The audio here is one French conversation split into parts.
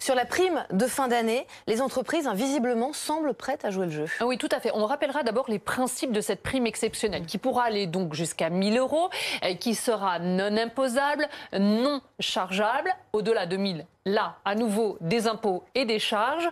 Sur la prime de fin d'année, les entreprises, visiblement, semblent prêtes à jouer le jeu. Oui, tout à fait. On rappellera d'abord les principes de cette prime exceptionnelle qui pourra aller donc jusqu'à 1 000 €, qui sera non imposable, non chargeable, au-delà de 1 000 €. Là, à nouveau, des impôts et des charges.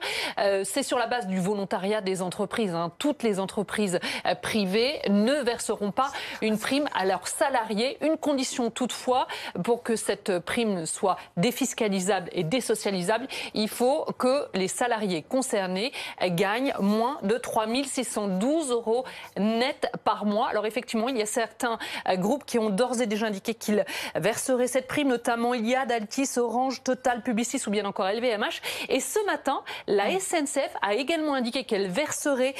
C'est sur la base du volontariat des entreprises. Toutes les entreprises privées ne verseront pas une prime à leurs salariés. Une condition toutefois, pour que cette prime soit défiscalisable et désocialisable, il faut que les salariés concernés gagnent moins de 3 612 € net par mois. Alors effectivement, il y a certains groupes qui ont d'ores et déjà indiqué qu'ils verseraient cette prime, notamment Iliad, Altis, Orange, Total, Publicis ou bien encore LVMH. Et ce matin, la SNCF a également indiqué qu'elle verserait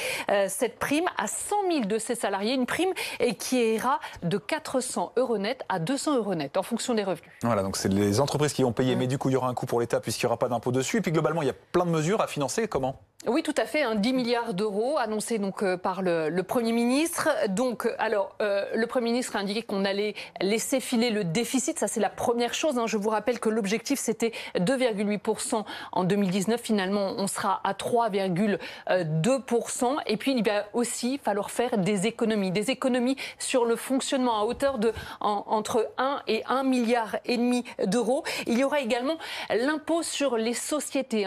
cette prime à 100 000 de ses salariés, une prime qui ira de 400 € net à 200 € net en fonction des revenus. Voilà, donc c'est les entreprises qui vont payer, mais du coup il y aura un coût pour l'État puisqu'il n'y aura pas d'impôt dessus. Et puis globalement, il y a plein de mesures à financer. Comment ? Oui, tout à fait, 10 milliards d'euros annoncés donc par le Premier ministre. Donc, le Premier ministre a indiqué qu'on allait laisser filer le déficit. Ça, c'est la première chose. Je vous rappelle que l'objectif, c'était 2,8% en 2019. Finalement, on sera à 3,2%. Et puis, il va aussi falloir faire des économies sur le fonctionnement à hauteur de entre 1 et 1,5 milliard d'euros. Il y aura également l'impôt sur les sociétés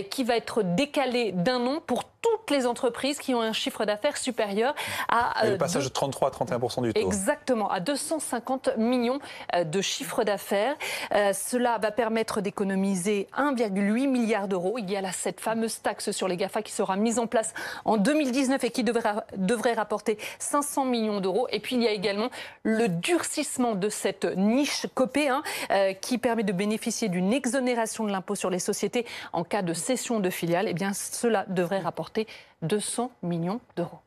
qui va être décalé d'un an pour toutes les entreprises qui ont un chiffre d'affaires supérieur à... le passage de 33 à 31% du taux. Exactement, à 250 millions de chiffre d'affaires. Cela va permettre d'économiser 1,8 milliard d'euros. Il y a là cette fameuse taxe sur les GAFA qui sera mise en place en 2019 et qui devrait rapporter 500 millions d'euros. Et puis il y a également le durcissement de cette niche Copé qui permet de bénéficier d'une exonération de l'impôt sur les sociétés en cas de cession de filiales. Eh bien, cela devrait rapporter 200 millions d'euros.